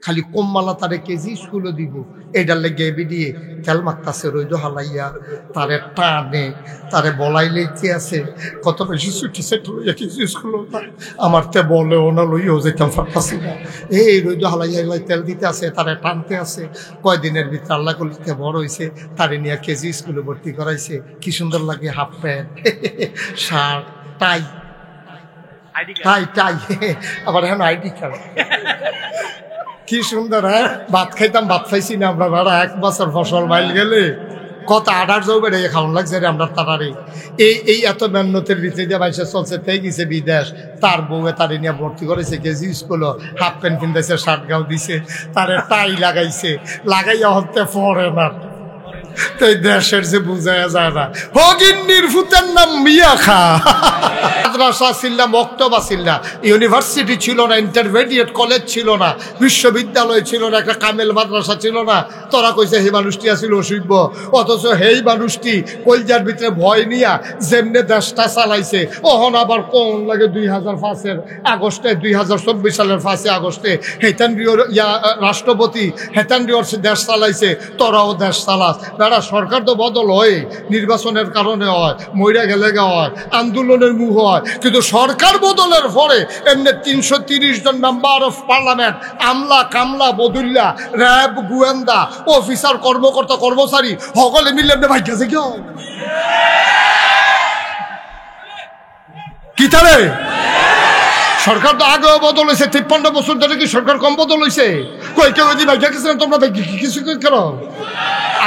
খালি কম্মালা তারে কেজি স্কুলে দিব এটার লেগে দিয়ে তেল মারতাছে রইদ হালাইয়া তারে টানে তারে বলাই লেগে আছে কত বেশি ছুটি সেট লইয়া কেজি স্কুল আমার তে বলেও না লইয়াও যেতাম পারতাছি না এই রইদ হালাইয়া তেল দিতে আছে তারে টানতে আছে কয়দিনের ভিতরে আল্লাহ কলিতে বড় হয়েছে তারে নিয়ে কেজি স্কুলে ভর্তি করাইছে কি সুন্দর লাগে হাফ প্যান্ট শার্ট টাই টাই টাই আবার এখন আইডি কার্ড কি সুন্দর। হ্যাঁ ভাত খাইতাম ভাত খাইছি না আমরা ভাড়া 1 বছর ফসল বাইল গেলে কত আডার যাও বেড়ে খাওয়ান লাগছে রে আমরা তারারে এই এত মেহনতের ভিতরে দিয়ে বাইসে চলছে তাই গেছে বিদেশ তার বউয়ে তারে নিয়ে ভর্তি করেছে কেজি স্কুলে হাফ প্যান্ট কিনতেছে শার্ট গাও দিছে তারে টাই লাগাইছে লাগাইয়া হতে পরে না তাই দেশের যে বুঝায় যায় না হগিন্নির ফুতের নাম মিয়া খা মাদ্রাসা ছিল না মক্তবা ছিল না ইউনিভার্সিটি ছিল না ইন্টারমিডিয়েট কলেজ ছিল না বিশ্ববিদ্যালয় ছিল না একটা কামেল মাদ্রাসা ছিল না তোরা কইছে সেই মানুষটি আসিল অসভ্য অথচ সেই মানুষটি কলজার ভিতরে ভয় নিয়া যেমনে দেশটা চালাইছে ওহন আবার কোন লাগে 2005 আগস্টে 2024 সালের 5 আগস্টে হেতানরিওর রাষ্ট্রপতি হেতানরিওর দেশ চালাইছে তোরাও দেশ চালাস বেড়া সরকার তো বদল হয় নির্বাচনের কারণে হয় মইরা গেলে হয় আন্দোলনের মুখ হয় কিন্তু সরকার বদলের পরে এমনি 330 জন মেম্বার অফ পার্লামেন্ট আমলা কামলা বদুল্লা র্যাব গোয়েন্দা অফিসার কর্মকর্তা কর্মচারী সকলে মিলে এমনি ভাই গেছে কেউ কি তারে সরকার তো আগেও বদল হয়েছে 53 বছর ধরে কি সরকার কম বদল হয়েছে কই কেউ যদি ভাই গেছিলেন তোমরা কিছু কেন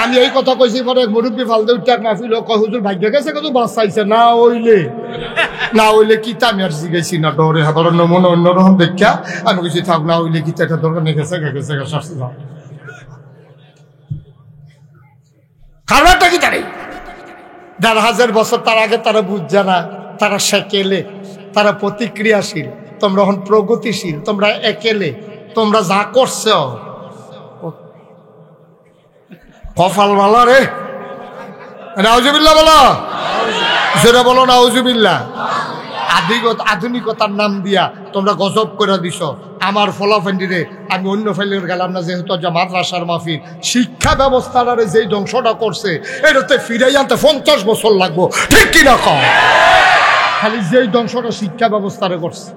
আমি এই কথা কইছি পরে মুরব্বী ফালদে উঠে মাহফিল কয় হুজুর ভাগ্য গেছে কত বাস চাইছে না হইলে কি তা আমি আর জিগাইছি না ডরে হাবার মনে অন্যরকম দেখা আমি কিছু থাক না হইলে কি একটা দরকার নেই গেছে শাস্তি দাও কারণটা কি তারে 1,500 বছর তার আগে তারা বুঝছে না তারা সেকেলে তারা প্রতিক্রিয়াশীল তোমরা এখন প্রগতিশীল তোমরা একেলে তোমরা যা করছো কপাল মালা রে নাউজুবিল্লাহ বলো যেটা বলো নাউজুবিল্লাহ আধুনিকতার নাম দিয়া তোমরা গজব করে দিছ আমার ফলাফেন্ডিরে আমি অন্য ফেলের গেলাম না যেহেতু মাদ্রাসার মাহফিল শিক্ষা ব্যবস্থাটারে যেই ধ্বংসটা করছে এটাতে ফিরে আনতে 50 বছর লাগবো ঠিক কিনা কম খালি যেই ধ্বংসটা শিক্ষা ব্যবস্থারে করছে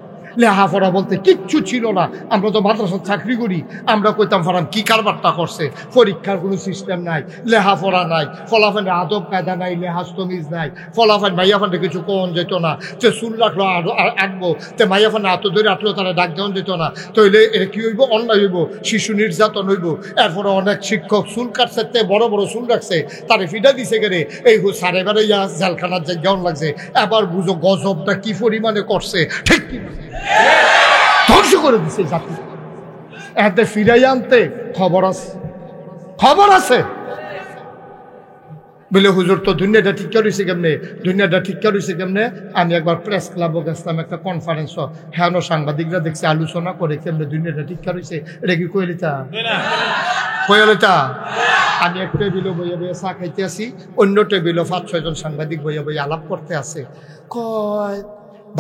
লেহাপড়া বলতে কিচ্ছু ছিল না আমরা তো মাদ্রাসার চাকরি করি আমরা কইতাম ফারাম কি কারবারটা করছে পরীক্ষার কোনো সিস্টেম নাই লেহাপড়া নাই ফলাফেনের আদব কায়দা নাই লেহাস্তমিজ নাই ফলাফেন মাইয়াফানটা কিছু কোন যেত না তে চুল রাখলো আঁকবো তে মাইয়াফানে হাত ধরে আটলো তারা ডাক দেওয়া যেত না তইলে এটা কি হইব অন্যায় হইব শিশু নির্যাতন হইব এরপরে অনেক শিক্ষক চুল কাটছে তে বড় বড় চুল রাখছে তারে ফিডা দিছে গেলে এই সাড়ে বারে জেলখানার যে গেউন লাগছে এবার বুঝো গজবটা কি পরিমাণে করছে ঠিক কি ধ্বংস করে দিছে জাতি এতে ফিরাই আনতে খবর আছে বলে হুজুর তো দুনিয়াটা ঠিক করেছে কেমনে আমি একবার প্রেস ক্লাবে গেছিলাম একটা কনফারেন্স হ্যাঁ সাংবাদিকরা দেখছি আলোচনা করে কেমনে দুনিয়াটা ঠিক করেছে এটা কি কইলিতা আমি এক টেবিলে বইয়া বইয়া চা খাইতে আসি অন্য টেবিলে 5-6 জন সাংবাদিক বইয়া বইয়া আলাপ করতে আছে কয়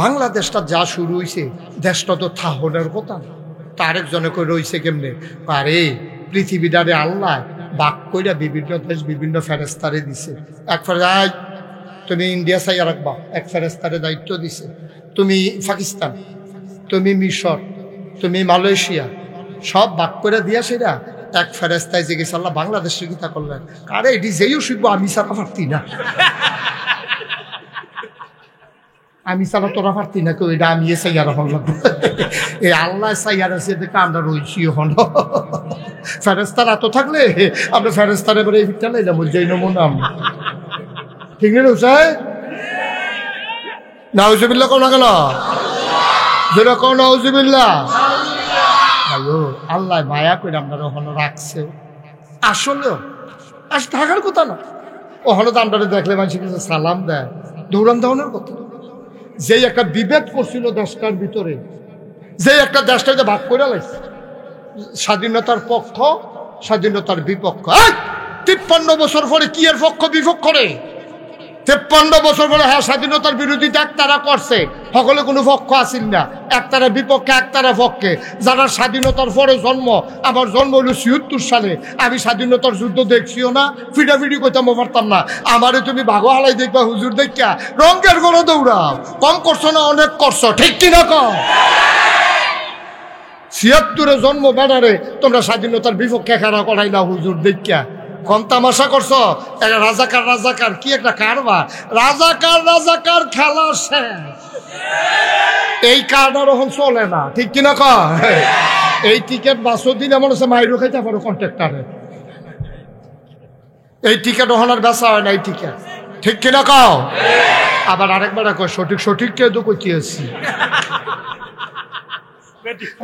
বাংলাদেশটা যা শুরু হয়েছে দেশটা তো থাহনের কথা তা আরেকজনে কই রয়েছে কেমনে আরে পৃথিবীটারে আল্লাহ বাক কইরা বিভিন্ন দেশ বিভিন্ন ফেরেস্তারে দিছে এক ফেরাই তুমি ইন্ডিয়া চাইয়া রাখবা এক ফেরেস্তারে দায়িত্ব দিছে তুমি পাকিস্তান তুমি মিশর তুমি মালয়েশিয়া সব বাক করে দিয়া সেরা এক ফেরেস্তায় যে গেছে আল্লাহ বাংলাদেশের গীতা করলেন আরে এটি যেইও শিখবো আমি সারা পারতি না আমি সারা তোরা পারতি না কেউ এটা আমি সাইয়ারা হল এই আল্লাহ সাইয়ার আছে দেখে আমরা রয়েছি হল ফেরেস্তার এত থাকলে আমরা ফেরেস্তার এবারে এই ভিতটা লাইলাম যেই নমুনা ঠিক নেই নাউজুবিল্লাহ কোন গেল যেটা কোন নাউজুবিল্লাহ আল্লাহ মায়া করে আপনারা ওখানে রাখছে আসলেও থাকার কথা না ওখানে তো আমরা দেখলে মানুষের কাছে সালাম দেয় দৌড়ান দেওয়ানোর কথা যেই একটা বিভেদ করছিল দেশটার ভিতরে যে একটা দেশটাকে ভাগ করে লাগছে স্বাধীনতার পক্ষ স্বাধীনতার বিপক্ষ 53 বছর পরে কি এর পক্ষ বিপক্ষ রে 53 বছর পরে হ্যাঁ স্বাধীনতার বিরোধিতা একতারা করছে, সকলে কোনো পক্ষ আসিল না, একতারা বিপক্ষে একতারা পক্ষে। যারা স্বাধীনতার পরে জন্ম, আমার জন্ম হলো ৭৬ সালে, আমি স্বাধীনতার যুদ্ধ দেখছিও না, ফিডাফিডি করতাম পারতাম না। আমারে তুমি ভাগো হালাই দেখবা হুজুর দেখা রঙের গড়ে দৌড়াও, কম করছো না অনেক করছো, ঠিক কিনা কম? ৭৬ জন্ম বেড়ারে তোমরা স্বাধীনতার বিপক্ষে খেলা করাই না হুজুর দেখা, কম তামাশা করছো। একটা রাজাকার রাজাকার কি একটা কারবার, রাজাকার খেলা শেষ, এই কার্ড আর এখন চলে না, ঠিক কিনা কয়? এই টিকিট বাসো দিন এমন হচ্ছে মাইরও খাইতে পারো কন্ট্রাক্টারে, এই টিকিট ওখানে আর বেচা হয় না, এই টিকিট, ঠিক কিনা কও? আবার আরেকবার কয় সঠিক কে তো কইতেছি,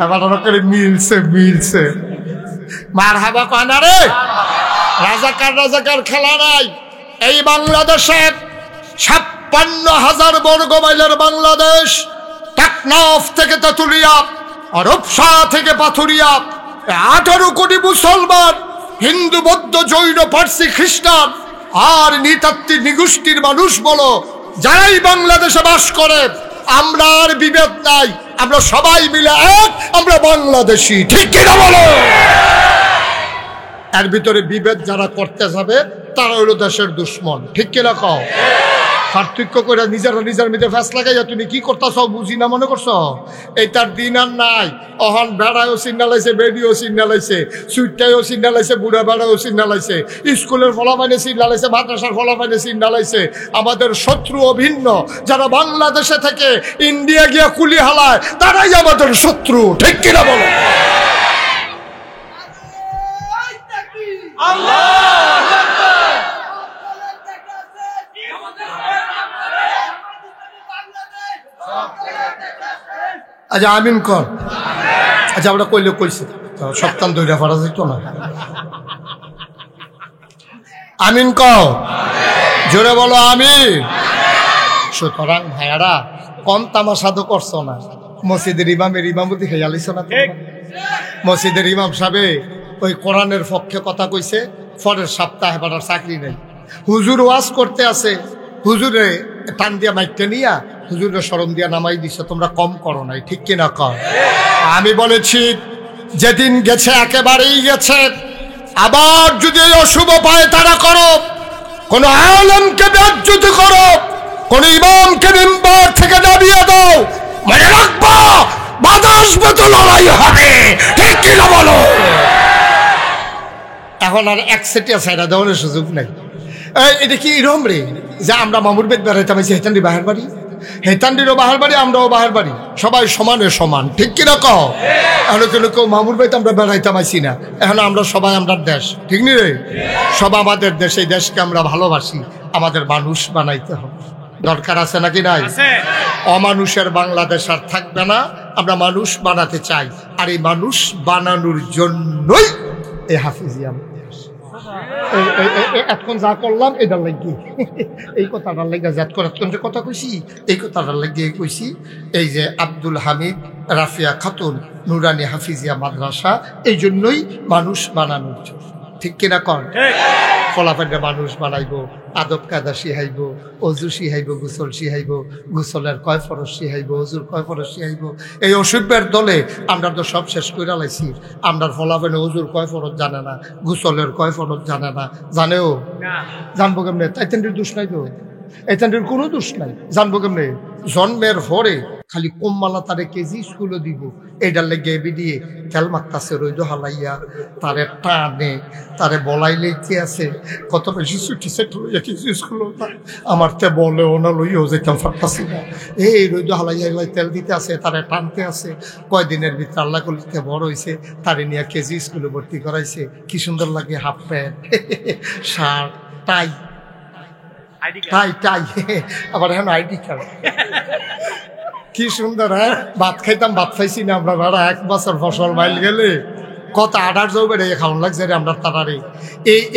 এবার মিলছে মার হাবা কয় না রে। রাজাকার খেলা নাই। এই বাংলাদেশে ৫৬,০০০ বর্গ মাইলের বাংলাদেশ, টেকনাফ থেকে তেঁতুলিয়া, রূপসা থেকে পাথুরিয়া, ১৮ কোটি মুসলমান, হিন্দু বৌদ্ধ জৈন পার্সি খ্রিস্টান আর নৃতাত্ত্বিক নিগোষ্ঠীর মানুষ বলো, যারাই বাংলাদেশে বাস করে, আমরা আর বিভেদ নাই, আমরা সবাই মিলে এক, আমরা বাংলাদেশি, ঠিক কিনা বলো? এর ভিতরে বিভেদ যারা করতে যাবে তারা হলো দেশের দুশ্মন, ঠিক কিনা কও? পার্থক্য করে নিজের মধ্যে ফ্যাস লাগাইয়া তুমি কি করতেছ বুঝি না মনে করছো? এইটার দিন আর নাই। অহন বেড়ায়ও চিন্নালাইছে, বেডিও চিন্নালাইছে, সুইটাইও চিন্নালাইছে, বুড়া বেড়াও চিন্নালাইছে, স্কুলের ফলাফাইনে চিন্নালাইছে, মাদ্রাসার ফলাফাইনে চিন্নালাইছে। আমাদের শত্রু অভিন্ন, যারা বাংলাদেশে থেকে ইন্ডিয়া গিয়া কুলি হালায় তারাই আমাদের শত্রু, ঠিক কিনা বলো? আচ্ছা আমিন কর। আচ্ছা আমরা কইলে কইছি সপ্তাহ দইরা ফারা যেত না। আমিন কও, জোরে বলো আমিন। সুতরাং ভাইয়ারা কম তামাশা তো করছো না। মসজিদের ইমামতি খেয়ে আলিস না, মসজিদের ইমাম সাহেব ওই কোরআনের পক্ষে কথা কইছে, পরের সপ্তাহে এবার চাকরি নেই। হুজুর ওয়াজ করতে আছে, হুজুরে টান দিয়া মাইকটা নিয়া হুজুরের শরম দিয়া নামাই দিছে, তোমরা কম করো নাই, ঠিক কিনা কর? আমি বলেছি যেদিন গেছে একেবারেই গেছে, আবার যদি এই অশুভ পায় তারা করো, কোন আলেমকে বেজ্জত করো, কোন ইমামকে মিম্বার থেকে নামিয়ে দাও, মনে রাখবো বাধা আসবে তো লড়াই হবে, ঠিক কিনা বলো? এখন আর এক সেটিয়া সাইডা দেওয়ার সুযোগ নাই। এটা কি এরম রে যে আমরা মামুর বেদ বেড়াইতাম, হেতান্ডি বাহার বাড়ি, হেতান্ডিরও বাহার বাড়ি, আমরাও বাহার বাড়ি, সবাই সমানে সমান, ঠিক কিনা কও? এখন কেউ মামুর বেদ আমরা বেড়াইতাম আইসি না, এখন আমরা সবাই আমরা দেশ, ঠিক নি রে? সব আমাদের দেশ, এই দেশকে আমরা ভালোবাসি, আমাদের মানুষ বানাইতে হবে, দরকার আছে নাকি নাই? অমানুষের বাংলাদেশ আর থাকবে না, আমরা মানুষ বানাতে চাই, আর এই মানুষ বানানোর জন্যই এই হাফিজিয়া। এতক্ষণ যা করলাম এটার লাগি, এই কথাটার লাগে এতক্ষণ যে কথা কইছি, এই কথাটার লাগিয়ে কইছি। এই যে আব্দুল হামিদ রাফিয়া খাতুন নুরানি হাফিজিয়া মাদ্রাসা, এই জন্যই মানুষ বানানোর জন্য, ঠিক কিনা কর? ফলাফের মানুষ বানাইব, আদব কায়দা শিহাইব, অজু শিহাইব, গোসল শিহাইব, গোসলের কয় ফরজ শিহাইব, অজুর কয় ফরজ শিহাইব। এই অসভ্যের দলে আমরা তো সব শেষ করে লাইছি। আমরা ফলাফের অজুর কয় ফরজ জানে না, গোসলের কয় ফরজ জানে না, জানেও জানবো কেমনে? তাইতেন্ডির দোষ নাই তো, এতেন্ডির কোনো দোষ নাই, জানবো কেমনে? জন্মের পরে খালি কম্মালা তারে কেজি স্কুলে দিব, এইটার লেগে এবি দিয়ে তেল মারতাছে, রইদ হালাইয়া তারে টানে, তারে বলাইলে কি আছে, কত বেশি ছুটি সেট লইয়া কেজি স্কুল, আমার তে বলেও না, লইয়াও যেতাম পারতাছি না। এই রইদ হালাইয়া এগুলাই তেল দিতে আছে, তারে টানতে আছে। কয়দিনের ভিতরে আল্লাহ কলিতে বড় হয়েছে, তারে নিয়ে কেজি স্কুলে ভর্তি করাইছে। কি সুন্দর লাগে, হাফ প্যান্ট, শার্ট, টাই, আবার এখন আইডি কার্ড, কি সুন্দর। হ্যাঁ, ভাত খাইতাম, ভাত খাইছি না আমরা, ভাড়া 1 বছর ফসল মাইল গেলে কত আডার যাও বেড়ে খাওয়ান লাগছে রে আমরা তারারে।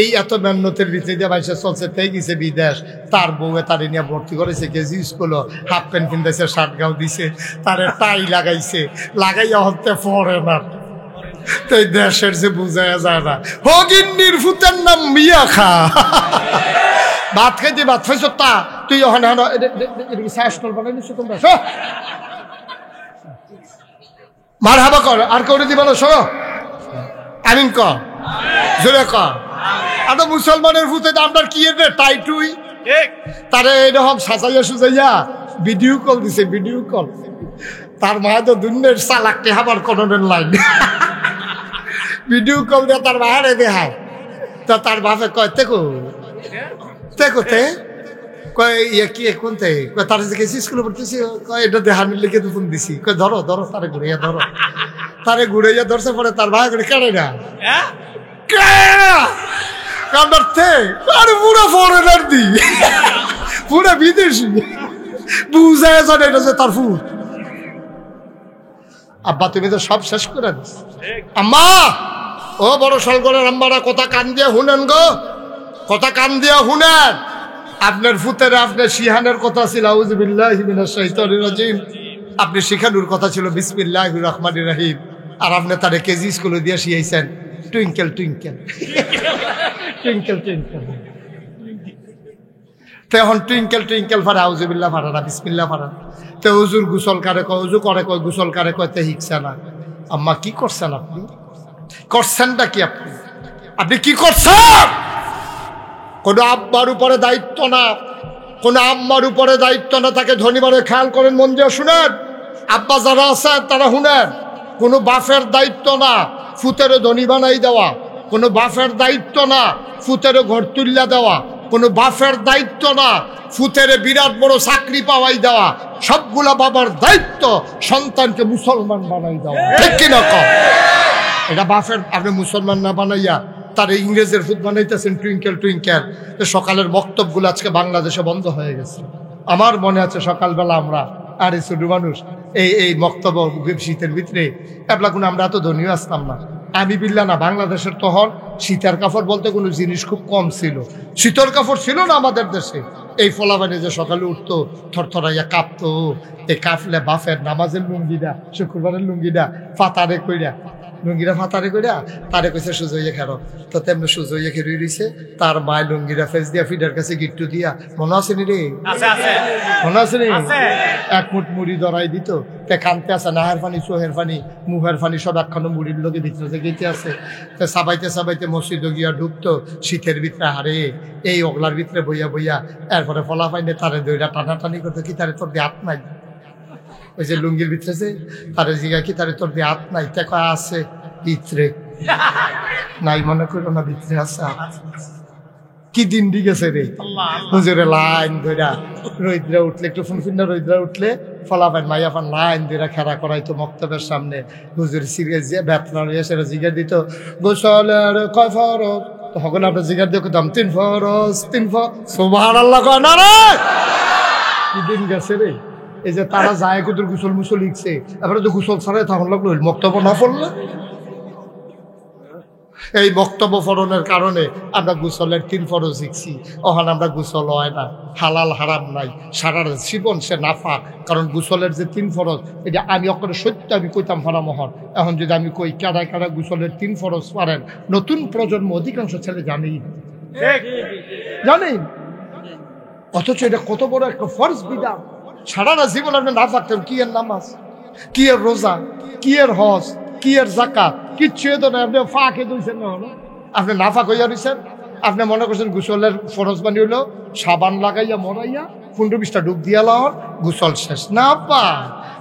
এই এত মেহনতের ভিতরে দিয়ে বাইসে চলছে, তাই গেছে বিদেশ, তার বউয়ে তারে নিয়ে ভর্তি করেছে কেজি স্কুল, হাফ প্যান্ট কিনতেছে, শার্ট গাও দিছে, তারে টাই লাগাইছে, লাগাইয়া হতে পরে না। তাই দেশের যে বুঝায় যায় না, হগিন্নির ফুতের নাম মিয়া খা। ভাত খাইতে ভাত খাইছ তা তুই ওখানে সাহসল বানাই নিচ্ছ তোমরা মার হাবা কর আর করে দিবা না শোনো আমিন কর জোরে কর আর মুসলমানের ভূতে আপনার কি এর টাইটুই তারে এরকম সাজাইয়া সুজাইয়া ভিডিও কল দিছে ভিডিও কল তার মায়ের তো দুনিয়ার চালাকটি হাবার করণের লাইন ভিডিও কল দিয়ে তার মায়েরে দেখায় তা তার বাপে কয় তেকো তেকো তে কয় ইয়ে কি কোনতে কয় তার যে গেছি স্কুলে পড়তেছি কয় এটা দেহানির লিখে তো ফোন দিছি কয় ধরো ধরো তারে ঘুরাইয়া ধরো তারে ঘুরাইয়া ধরছে পরে তার ভাই করে কেড়ে না পুরো ফরেনার দি পুরো বিদেশি বুঝায় জানে এটা যে তার ফুট আব্বা তুমি তো সব শেষ করে দিস আম্মা ও বড় সলগরের আম্মারা কথা কান দিয়ে শুনেন গো কথা কান দিয়ে শুনেন আপনার ফুতের আপনার শিহানের কথা ছিল আউযুবিল্লাহি মিনাশ শাইতানির রাজিম আপনি শিখানোর কথা ছিল বিসমিল্লাহির রহমানির রহিম আর আপনি তারে কেজি স্কুলে দিয়ে শিখাইছেন টুইঙ্কেল টুইঙ্কেল টুইঙ্কেল টুইঙ্কেল তো এখন টুইঙ্কেল টুইঙ্কেল ফারা আউযুবিল্লাহ ফারা না বিসমিল্লাহ ফারা তো হুজুর গোসল কারে কয় হুজুর করে কয় গোসল কারে কয় তে হিকছে না আম্মা কি করছেন আপনি করছেনটা কি আপনি আপনি কি করছেন কোনো আব্বার উপরে দায়িত্ব না কোনো আম্মার উপরে দায়িত্ব না তাকে ধনীবারে খেয়াল করেন মন দিয়ে শুনেন আব্বা যারা আছে তারা শুনেন কোনো বাপের দায়িত্ব না ফুতের ধনী বানাই দেওয়া কোনো বাপের দায়িত্ব না ফুতের ঘর তুল্লা দেওয়া কোনো বাপের দায়িত্ব না ফুতের বিরাট বড় চাকরি পাওয়াই দেওয়া সবগুলা বাবার দায়িত্ব সন্তানকে মুসলমান বানাই দেওয়া ঠিক কিনা কম এটা বাপের আপনি মুসলমান না বানাইয়া তার ইংরেজের ফুট বানাইতেছেন টুইঙ্কেল টুইঙ্কেল সকালের বক্তব্যগুলো আজকে বাংলাদেশে বন্ধ হয়ে গেছে আমার মনে আছে সকালবেলা আমরা আর এই ছোট মানুষ এই বক্তব্য শীতের ভিতরে এবলা কোনো আমরা এত ধনীও আসতাম না আমি বিল্লা না বাংলাদেশের তখন শীতের কাপড় বলতে কোনো জিনিস খুব কম ছিল শীতের কাপড় ছিল না আমাদের দেশে এই ফলাবানি যে সকালে উঠতো থরথরাইয়া কাঁপতো এই কাঁপলে বাফের নামাজের লুঙ্গিটা শুক্রবারের লুঙ্গিটা ফাতারে কইরা লুঙ্গিরা ফাতারে কইরা তারে কইছে সুজইয়া খেলো তো তেমনি সুজইয়া খেয়ে রইছে তার মায় লুঙ্গিরা ফেস দিয়া ফিডার কাছে গিট্টু দিয়া মনে আছে নি রে মনে আছে নি এক মুঠ মুড়ি ধরাই দিত তে কানতে আছে নাহের পানি চোহের পানি মুহের পানি সব একখানো মুড়ির লোকে ভিতরে গেতে আছে তো সাবাইতে সাবাইতে মসজিদ গিয়া ঢুকতো শীতের ভিতরে হারে এই ওগলার ভিতরে বইয়া বইয়া এরপরে ফলা পাইনে তারে দইটা টানাটানি করতো কি তারে তোর দিয়ে হাত নাই ওই যে লুঙ্গির ভিতরে যে তারে জিগা কি তারে তোর দিয়ে হাত নাই তে কয় আছে ভিতরে নাই মনে করো না ভিতরে আছে কি দিন দি গেছে রে হুজুরে লাইন ধইরা রইদ্রা উঠলে একটু ফুনফুন্না রইদ্রা উঠলে ফলাফান মাইয়াফান লাইন ধইরা খেলা করাইতো মক্তবের সামনে হুজুর সিরিয়াস যে বেতনা নিয়ে সেটা জিগার দিত গোসলের কয় ফরজ তখন আপনার জিগার দিয়ে দাম 3 ফরজ 3 ফরজ সুবহানাল্লাহ কয় না রে কি দিন গেছে রে এই যে তারা যায় কুতুর গোসল মুসল লিখছে এবারে তো গোসল ছাড়াই তখন লাগলো মক্তব্য না পড়লে এই বক্তব্য ফরণের কারণে আমরা গোসলের 3 ফরজ শিখছি ওখান আমরা গোসল হয় না হালাল হারাম নাই সারা জীবন সে নাফা কারণ গোসলের যে 3 ফরজ এটা আমি অকরে সত্য আমি কইতাম ফারা মহন এখন যদি আমি কই কারা কারা গোসলের 3 ফরজ পারেন নতুন প্রজন্ম অধিকাংশ ছেলে জানেই জানেন অথচ এটা কত বড় একটা ফরজ বিধান সারাটা জীবন আপনি না থাকতেন কি এর নামাজ কি এর রোজা কি এর হজ কি এর জাকাত কিচ্ছু তো না আপনি ফাঁকে দিয়েছেন না আপনি না ফাঁক হইয়া দিচ্ছেন আপনি মনে করছেন গোসলের ফরজ বানি হইলো সাবান লাগাইয়া মরাইয়া 15-20টা ডুব দিয়া লাওয়ার গোসল শেষ না পা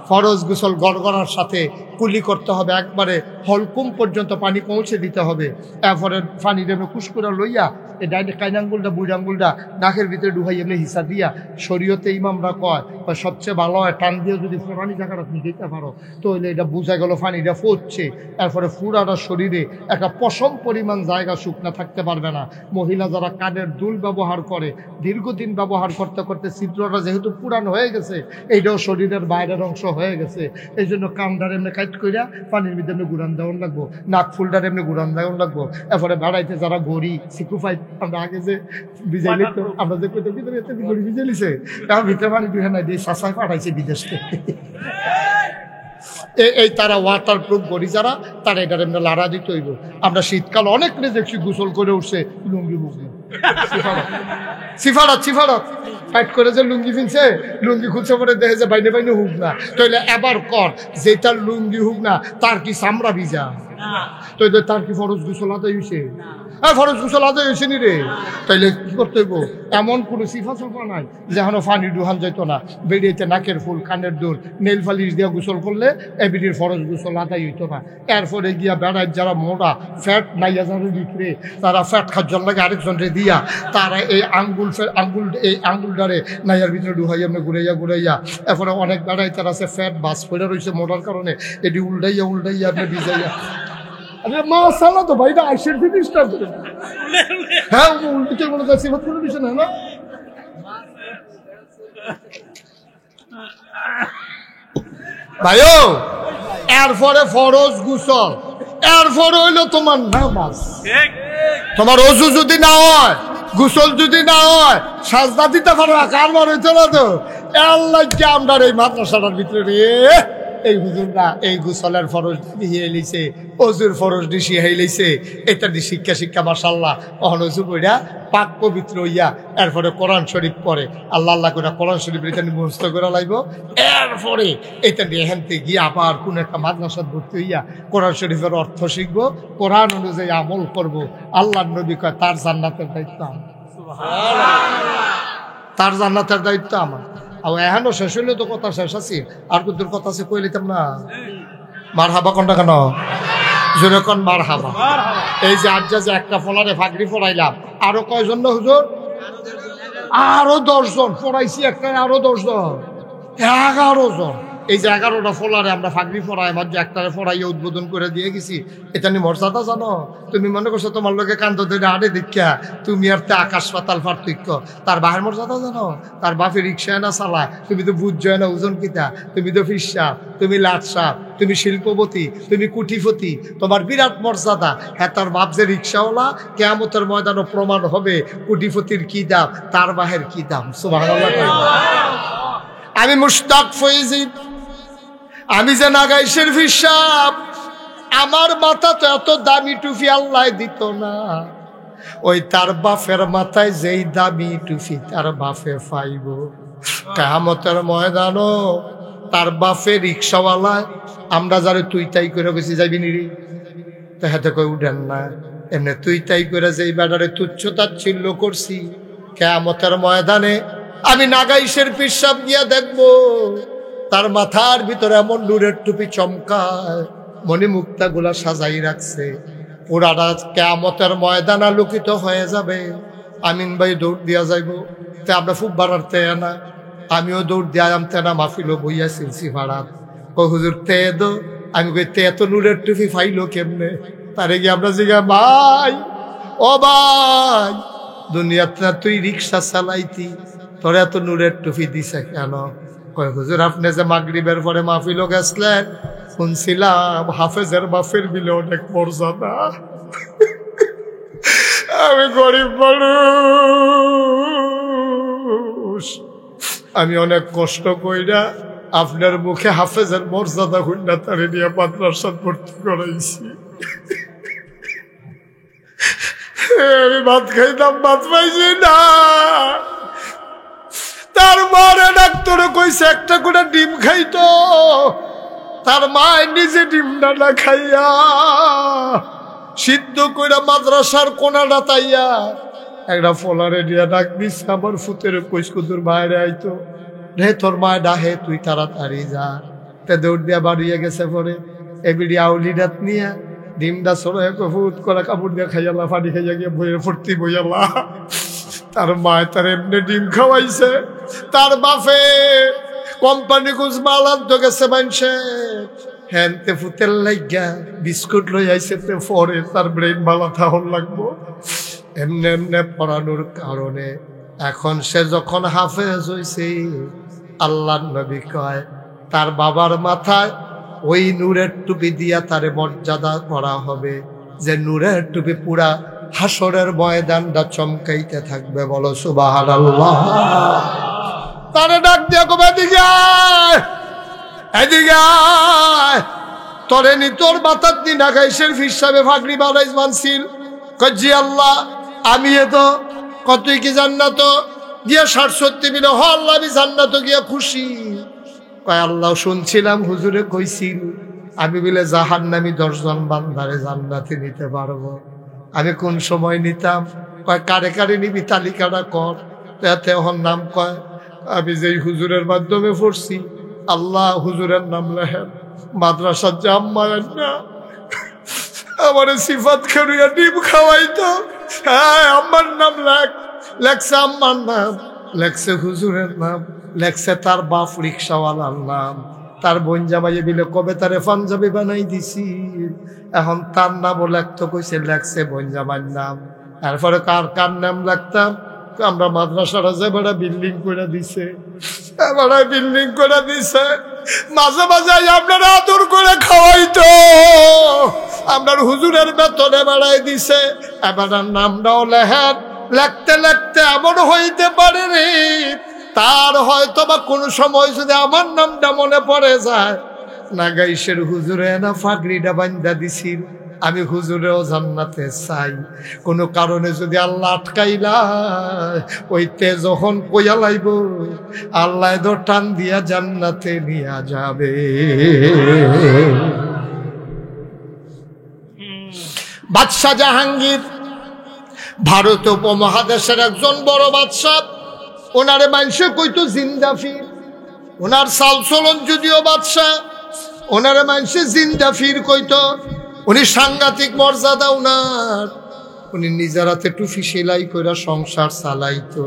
ফরজ গোসল গড়গড়ার সাথে কুলি করতে হবে একবারে হলকুম পর্যন্ত পানি পৌঁছে দিতে হবে এরপরে পানি দেবে কুসকুরা লইয়া এই ডাইরেক্ট কাইনাঙ্গুলটা বুড়ি আঙ্গুলটা নাকের ভিতরে ঢুকাইয়া হিসা দিয়া শরীয়তে ইমামরা কয় সবচেয়ে ভালো হয় টান দিয়ে যদি ফোরানি জায়গাটা আপনি দিতে পারো তো হইলে এটা বোঝা গেল পানিটা পড়ছে এরপরে পুরাটা শরীরে একটা পশম পরিমাণ জায়গা শুকনা থাকতে পারবে না মহিলা যারা কানের দুল ব্যবহার করে দীর্ঘদিন ব্যবহার করতে করতে ছিদ্রটা যেহেতু পুরানো হয়ে গেছে এইটাও শরীরের বাইরের অংশ হয়ে গেছে এই জন্য কামদার এমনি কাইট কইরা পানির ভিতরে এমনি গুড়ান দেওয়ান লাগবো নাক ফুলটার এমনি গুড়ান দেওয়ান লাগবো এরপরে বেড়াইতে যারা গড়ি সিকুফাই আমরা আগে যে বিজাইলি তো আমরা যে কইতে ভিতরে এত গড়ি বিজাইলিছে তার ভিতরে পানি দুই না দিয়ে সাসাই পাঠাইছে বিদেশ থেকে এই তারা ওয়াটার প্রুফ গড়ি যারা তারা এটার এমনি লাড়া দিতে হইব আমরা শীতকাল অনেক দেখছি গোসল করে উঠছে লুঙ্গি মুঙ্গি সিফারত ফাইট করে যে লুঙ্গি ফিনছে, লুঙ্গি খুলছে পরে দেখে যে বাইনে বাইনে হুক না, তাইলে এবার কর যে তার লুঙ্গি হুক না তার কি চামড়া ভিজা, তো তার কি ফরজ গোসল আদায় হয়েছে? ফরজ গোসল আদায় হয়েছে নি রে? তাইলে কি করতে হইব? এমন কোনো সিফা সাফা নাই যেখানে পানি ডুহান যেত না, বেরিয়েতে নাকের ফুল, কানের দুল, নেল ফালিশ দিয়া গোসল করলে এবিডির ফরজ গোসল আদায় হইতো না। এরপরে গিয়া বেড়ায় যারা মোড়া ফ্যাট নাইয়া যারা বিক্রে, তারা ফ্যাট খাদ্যর লাগে আরেকজনরে দিয়া তারা এই আঙ্গুলটারে নাইয়ার ভিতরে ডুহাইয়া এমনি ঘুরাইয়া এরপরে অনেক বেড়াই তারা আছে ফ্যাট বাস পড়ে রয়েছে মোড়ার কারণে, এটি উল্টাইয়া আপনি ভিজাইয়া। আরে মাশাআল্লাহ, তো ভাইটা আইসের ফিনিশটা করে হ্যাঁ উল্টে বলে যাচ্ছে কোনো বিষয় না। ভাইও এরপরে ফরজ গোসল, এরপরে হইলো তোমার নামাজ। তোমার অজু যদি না হয়, গোসল যদি না হয়, সাজদা দিতে পারো না, কারবার হইতো না তো। আল্লাহ কি আমরা এই মাদ্রাসাটার ভিতরে এই হুজুররা এই গোসলের ফরজ দিয়ে লইছে, অজুর ফরজ দিয়ে লইছে, এটা দিয়ে শিক্ষা মাশাআল্লাহ অহন অজু কইরা পাক পবিত্র হইয়া এরপরে কোরআন শরীফ পড়ে, আল্লাহ করে কোরআন শরীফ এটা মুখস্থ করে লাইব। এরপরে এটা দিয়ে হেনতে গিয়ে আবার কোন একটা মাদ্রাসাত ভর্তি হইয়া কোরআন শরীফের অর্থ শিখবো, কোরআন অনুযায়ী আমল করব। আল্লাহ নবী কয় তার জান্নাতের দায়িত্ব আমার, তার জান্নাতের দায়িত্ব আমার। আর এখনো শেষ হইলে তো কথা শেষ আছে, আর কত কথা আছে কই লিতাম না। মার হাবা কোনটা কেন জোরে কোন মার হাবা। এই যে আজ যে একটা ফলারে ফাগরি ফড়াইলাম, আরো কয়জন না হুজুর? আরো 10 জন ফড়াইছি, একটা আরো 10 জন, 11 জন। এই যে 11টা ফলারে আমরা ফাগরি ফড়াই, আমার যে একটারে ফড়াইয়া উদ্বোধন করে দিয়ে গেছি, এটা নিয়ে মর্যাদা জানো? তুমি মনে করছো তোমার লোকে কান্দ ধরে আড়ে দীক্ষা তুমি আর তে আকাশ পাতাল পার্থক্য। তার বাহের মর্যাদা জানো? তার বাপে রিক্সায় না চালায়, তুমি তো বুঝছো না ওজন কিতা, তুমি তো ফিসাব, তুমি লাটসাপ, তুমি শিল্পপতি, তুমি কুটিপতি, তোমার বিরাট মর্যাদা। হ্যাঁ, তার বাপ যে রিক্সাওয়ালা, কিয়ামতের ময়দানে প্রমাণ হবে কুটিপতির কি দাম, তার বাহের কি দাম। সুবহানাল্লাহ। আমি মুশতাক ফৈজি, আমি যে নাগাইশের ফিসাব, আমার মাথা তো এত দামি টুপি আল্লাহ দিত না। ওই তার বাপের মাথায় যেই দামি টুপি তার বাপে পাইব, কিয়ামতের ময়দানও তার বাপে রিক্সাওয়ালা, আমরা যারে তুই তাই করে গেছি যাইবি নিরি, তো হাতে কই উঠেন না। এমনি তুই তাই করে যেই বেড়ারে তুচ্ছ তাচ্ছিল্য করছি, কিয়ামতের ময়দানে আমি নাগাইশের পিসাব গিয়া দেখবো তার মাথার ভিতরে এমন নূরের টুপি চমকায়, মণি মুক্তা গুলা সাজাই রাখছে, পুরাটা কিয়ামতের ময়দান আলোকিত হয়ে যাবে। আমিন ভাই দৌড় দিয়া যাইব, তে আমরা খুব বাড়াতে না, আমিও দৌড় দিয়া আমতে না, মাহফিলও বইয়া সিলসি ভাড়াত। ও হুজুর তে দো, আমি কই তে এত নূরের টুপি ফাইলো কেমনে? তারে গিয়ে আমরা জিগা, ভাই ও ভাই, দুনিয়াতে তুই রিক্সা চালাইতি, তোর এত নূরের টুপি দিছে কেন? কয় হুজুর আপনি যে মাগরিবের পরে মাহফিলও গেছলেন, শুনছিলাম হাফেজের বাপের বিলে অনেক মর্যাদা। আমি গরিব মানুষ, আমি অনেক কষ্ট কইরা আপনার মুখে হাফেজের মর্যাদা হইনা তারে নিয়ে মাদ্রাসাত ভর্তি করাইছি। আমি ভাত খাইতাম, ভাত পাইছি না। তার মারে ডাক্তার কইছে একটা করে ডিম খাইতো, তার মায় নিজে ডিমটা না খাইয়া সিদ্ধ কইরা মাদ্রাসার কোনাটা তাইয়া একটা ফলারে দিয়া ডাক দিছে, আমার ফুতের কইসকুদুর বাইরে আইতো রে, তোর মায় ডাহে তুই তাড়াতাড়ি যা। তে দৌড় দিয়া বাড়িয়ে গেছে, পরে এবিডি আউলিডাত নিয়ে ডিমটা সরে ফুট করা কাপড় দিয়ে খাইয়ালা, পানি খাইয়া গিয়ে বইয়ের ফুর্তি বইয়ালা। তার মায় তার এমনি ডিম খাওয়াইছে, তার বাপে কোম্পানি কুচ মালার তো গেছে মানছে, হ্যান্তে ফুতের লাইগা বিস্কুট লই আইছে, পরে তার ব্রেন ভালো থাহন লাগবো। এমনি এমনি পড়ানোর কারণে এখন সে যখন হাফেজ হইছে, আল্লাহ নবী কয় তার বাবার মাথায় ওই নূরের টুপি দিয়া তারে মর্যাদা করা হবে, যে নূরের টুপি পুরা হাসরের ময়দানটা চমকাইতে থাকবে। বলো সুবহানাল্লাহ। তারে ডাক দিয়া কবে, এদিকে আয়, এদিকে আয়, তোরে নি তোর মাথার দিন আগাইশের ফিসাবে ফাগরি বানাইস মানছিল। কজি আল্লাহ, আমি তো তুই কি জান্নাত গিয়া 60-70 মিলে হ আল্লাহ আমি জান্নাত গিয়া খুশি। কয় আল্লাহ শুনছিলাম হুজুরে কইছিল আমি বলে জাহান্নামী 10 জন বান্দারে জান্নাতে নিতে পারবো। আমি কোন সময় নিতাম? কয় কারে কারে নিবি তালিকাটা কর। এতে এখন নাম কয় আমি যেই হুজুরের মাধ্যমে পড়ছি আল্লাহ হুজুরের নাম লেখেন মাদ্রাসার জাম্মায়ের না আমার সিফাত করিয়া ডিম খাওয়াইতো। হ্যাঁ আমার নাম লেখছে আম্মার নাম, লেখছে হুজুরের নাম, লেখছে তার বাপ রিক্সাওয়ালার নাম, তার বোন জামাইয়ে বিলে কবে তারে পাঞ্জাবি বানাই দিছি। এখন তার নামও লেখতো কইছে লেখছে বোন জামাইয়ের নাম। তারপরে কার কার নাম লিখতাম? আমরা মাদ্রাসাটা যে বড় বিল্ডিং করে দিছে, বড় বিল্ডিং করে দিছে। মাঝে মাঝে আপনারা আদর করে খাওয়াইতো, আপনার হুজুরের বেতনে বাড়াই দিছে। এবার নামটাও লেখেন। লিখতে লিখতে এমন হইতে পারে রে তার হয়তো বা কোনো সময় যদি আমার নামটা মনে পড়ে যায়, নাগাইশের হুজুরে না ফাগড়িটা বান্ধা দিছিল, আমি হুজুরেও জান্নাতে চাই। কোনো কারণে যদি আল্লাহ আটকাইলা ওইতে যখন কইয়া লাইব আল্লাহ তো টান দিয়া জান্নাতে নিয়া যাবে। বাদশাহ জাহাঙ্গীর ভারত উপমহাদেশের একজন বড় বাদশাহ। ওনারে মানুষে কইতো জিন্দাফির। ওনার চালচলন যদিও বাদশাহ, ওনারে মানুষে জিন্দাফির কইতো। উনি সাংঘাতিক মর্যাদা উনার। উনি নিজের হাতে টুফি সেলাই করে সংসার চালাইতো।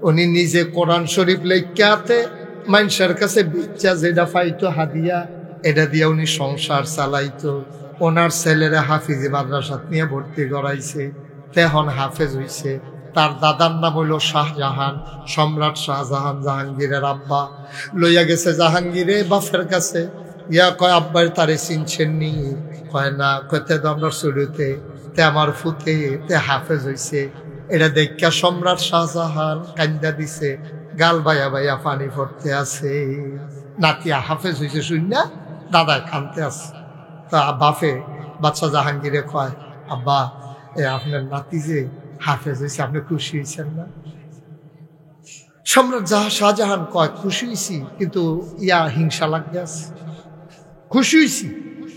উনি নিজে কোরআন শরীফ লেখাতে মানুষের কাছে বিচ্ছা যেটা পাইতো হাদিয়া, এটা দিয়ে উনি সংসার চালাইতো। ওনার ছেলেরা হাফিজি মাদ্রাসাত নিয়ে ভর্তি করাইছে, তেহন হাফেজ হইছে। তার দাদার নাম হইল শাহজাহান, সম্রাট শাহজাহান জাহাঙ্গীরের আব্বা। লইয়া গেছে জাহাঙ্গীরে বাপের কাছে, ইয়া কয় আব্বার তারে চিনছেন নি? কয় না। কয়তে আমরা শুরুতে তে আমার ফুতে তে হাফেজ হইছে। এটা দেখা সম্রাট শাহজাহান কান্দা দিছে, গাল বাইয়া বাইয়া পানি পড়তে আছে। নাতিয়া হাফেজ হইছে শুননা দাদায় কানতে আছে। তা বাপে বাচ্চা জাহাঙ্গীরে কয় আব্বা আপনার নাতি যে হাফেজ হয়েছে আপনি খুশি হয়েছেন না? সম্রাট শাহজাহান কয় খুশি হয়েছি, কিন্তু হিংসা লাগতেছে। খুশি হয়েছি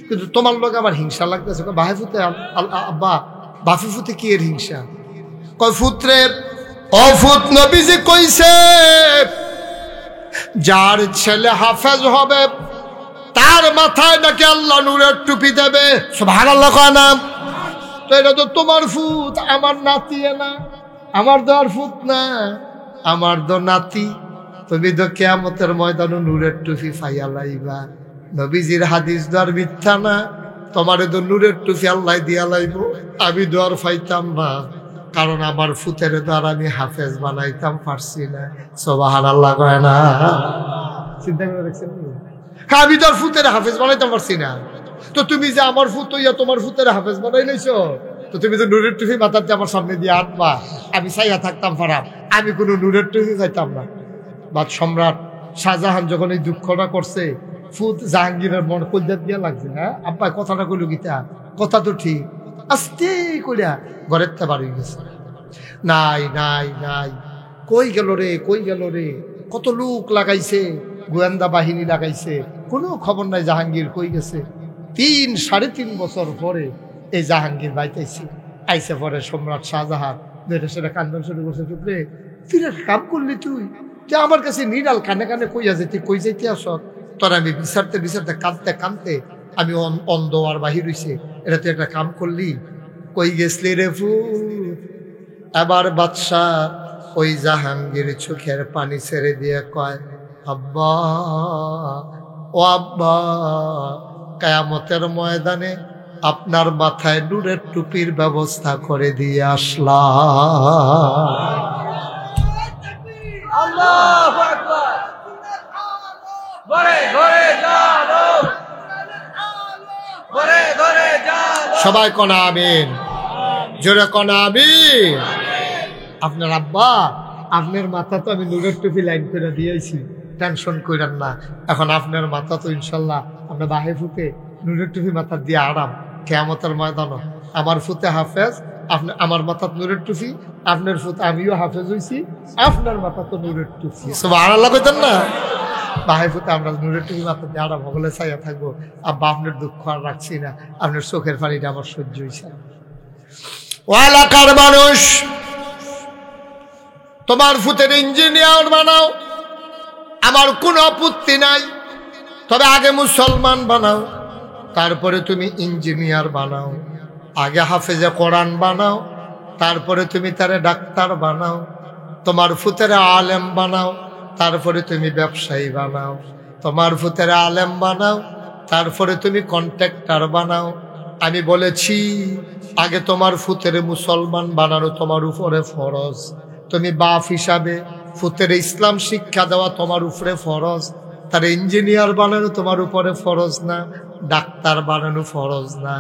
কিন্তু তোমার লোক আমার হিংসা লাগতেছে। বাহে ফুতে আব্বা বাফি ফুতে কি এর হিংসা? কয় ফুত্রে অফুত নবীজি কইছে যার ছেলে হাফেজ হবে তার মাথায় নাকি আল্লাহ নূরের টুপি দেবে। সুবহানাল্লাহ কয় না? তো এটা তো তোমার ফুত, আমার নাতি না, আমার তো আর ফুত না, আমার তো নাতি। তুমি তো কিয়ামতের ময়দানে নূরের টুপি পাইয়া লাইবা। নবীজির হাদিস তো আর মিথ্যা না। তোমারে তো নূরের টুপি আল্লাহ দিয়া লাইব। আমি তো আর পাইতাম না, কারণ আমার ফুতের দ্বারা আমি হাফেজ বানাইতাম পারছি না। সুবহানাল্লাহ কয় না? চিন্তা করে দেখছেন? আমি তো আর ফুতের হাফেজ বানাইতাম পারছি না। তো তুমি যে আমার ফুত হইয়া তোমার ফুতের হাফেজ বানাই লাইছো, তো তুমি তো নূরের টুপি মাথাতে আমার সামনে দিয়ে আনবা, আমি চাইয়া থাকতাম পারাম, আমি কোনো নূরের টুপি চাইতাম না। বা সম্রাট শাহজাহান যখন এই দুঃখটা করছে, ফুত জাহাঙ্গীরের মন কলজাত দিয়া লাগছে। হ্যাঁ আব্বা কথাটা কইল গীতা, কথা তো ঠিক। আস্তে কইরা ঘরের তে বাড়ি গেছে। নাই নাই নাই, কই গেল রে, কই গেল রে? কত লোক লাগাইছে, গোয়েন্দা বাহিনী লাগাইছে, কোনো খবর নাই জাহাঙ্গীর কই গেছে। 3-3.5 বছর পরে এই জাহাঙ্গীর বাইতেছি আইসে পরে সম্রাট শাহজাহান সেটা কান্দন শুরু করছে। চুপরে তুই কাম করলি, তুই আমার কাছে নিরাল কানে কানে কইয়া যেতে কই যাইতে আস? তোর আমি বিচারতে বিচারতে কাঁদতে কাঁদতে আমি অন্ধ আর বাহির হইছে, এটা তুই একটা কাম করলি? কই গেছলি রে ফুল? এবার বাদশাহ ওই জাহাঙ্গীর চোখের পানি ছেড়ে দিয়ে কয় আব্বা ও আব্বা, কিয়ামতের ময়দানে আপনার মাথায় নূরের টুপির ব্যবস্থা করে দিয়ে আসলাম। আল্লাহু আকবার। ঘরে ঘরে জানো, ঘরে ঘরে জানো। সবাই কোন আমিন, জোরে কোন আমিন। আপনার আব্বা আপনার মাথা তো আমি নূরের টুপি লাইন করে দিয়েছি, টেনশন করেন না। এখন আপনার মাথা তো ইনশাল্লাহ আপনার বাহে ফুটে নূরের টুপি মাথা দিয়ে আরাম। কিয়ামতের ময়দানে আমার ফুতে হাফেজ, আপনি আমার মাথাত নূরের টুপি, আপনার ফুত আমিও হাফেজ হইছি, আপনার মাথা তো নূরের টুপি। সুবহানাল্লাহ কইতেন না? ভাই ফুতে আমরা নূরের টুপি মাথা দিয়ে আমরা ভগলে চাইয়া থাকবো। আব্বা আপনার দুঃখ আর রাখছি না, আপনার চোখের পানিটা আমার সহ্য হয়েছে। ও এলাকার মানুষ, তোমার ফুতের ইঞ্জিনিয়ার বানাও, আমার কোনো আপত্তি নাই, তবে আগে মুসলমান বানাও, তারপরে তুমি ইঞ্জিনিয়ার বানাও। আগে হাফেজে কোরআন বানাও, তারপরে তুমি তারে ডাক্তার বানাও। তোমার ফুতের আলেম বানাও, তারপরে তুমি ব্যবসায়ী বানাও। তোমার ফুতের আলেম বানাও, তারপরে তুমি কন্ট্রাক্টর বানাও। আমি বলেছি আগে তোমার ফুতের মুসলমান বানানো তোমার উপরে ফরজ। তুমি বাপ হিসাবে ফুতের ইসলাম শিক্ষা দেওয়া তোমার উপরে ফরজ। তার ইঞ্জিনিয়ার বানানো তোমার উপরে ফরজ না, ডাক্তার বানানো ফরজ না।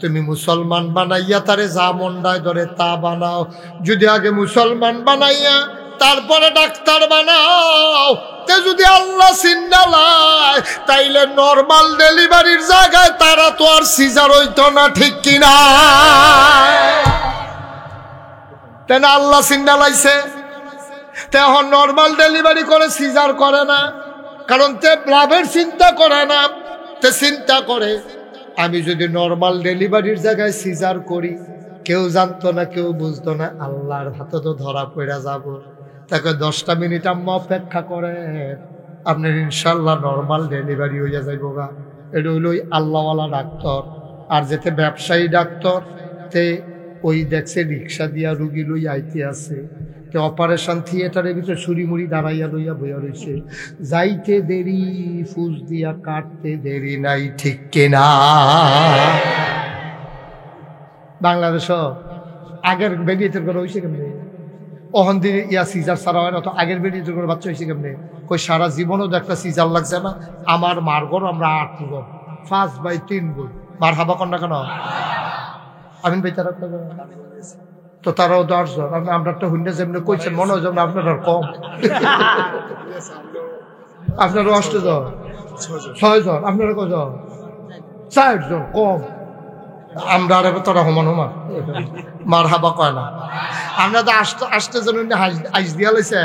তুমি মুসলমান বানাইয়া তারে যা মন্ডায় ধরে তা বানাও। যদি আগে মুসলমান বানাইয়া তারপরে ডাক্তার বানাও, তে যদি আল্লাহ সিন্নালায়, তাইলে নর্মাল ডেলিভারির জায়গায় তারা তো আর সিজার হইতো না, ঠিক কিনা? তেন আল্লাহ সিন্নালাইছে, তে এখন নর্মাল ডেলিভারি করে, সিজার করে না, কারণ তে লাভের চিন্তা করে না। তে চিন্তা করে আমি যদি নর্মাল ডেলিভারির জায়গায় সিজার করি, কেউ জানতো না, কেউ বুঝতো না, আল্লাহর হাতে তো ধরা পড়ে যাব। তাকে 10টা মিনিট আম্মা অপেক্ষা করে, আপনার ইনশাল্লাহ নর্মাল ডেলিভারি হইয়া যাইব গা। এটা হইল ওই আল্লাহওয়ালা ডাক্তার। আর যেতে ব্যবসায়ী ডাক্তার, তে ওই দেখছে রিক্সা দিয়া রুগী লই আইতে আছে, তে অপারেশন থিয়েটারের ভিতরে ছুরি-মুড়ি দাঁড়াইয়া লইয়া বইয়া রয়েছে। যাইতে দেরি, ফুস দিয়া কাটতে দেরি নাই, ঠিক কিনা? বাংলাদেশ আগের বেরিয়েতের করে হয়েছে কেমনে? অহন দিয়ে ইয়া সিজার ছাড়া হয় না, তো আগের বেরিয়েতের করে বাচ্চা হয়েছে কেমনে? কই সারা জীবনও তো একটা সিজার লাগছে না। আমার মার ঘর আমরা 8 বোন, 5/3 বোন। মার হাবা কন্যা কেন? আমিন ভাই তারা তো তারাও 10 জন। আমরা একটা হুন্ডে যেমনি কইছেন মনে হয় যেমন আপনার আর কম। আপনারও 8 জন, 6 জন, আপনারা কজন? 4 জন, কম। আমরা আর তোরা সমান সমান মার হাবা কয় না। আমরা তো আসতে জন আইস দিয়া লাইছে।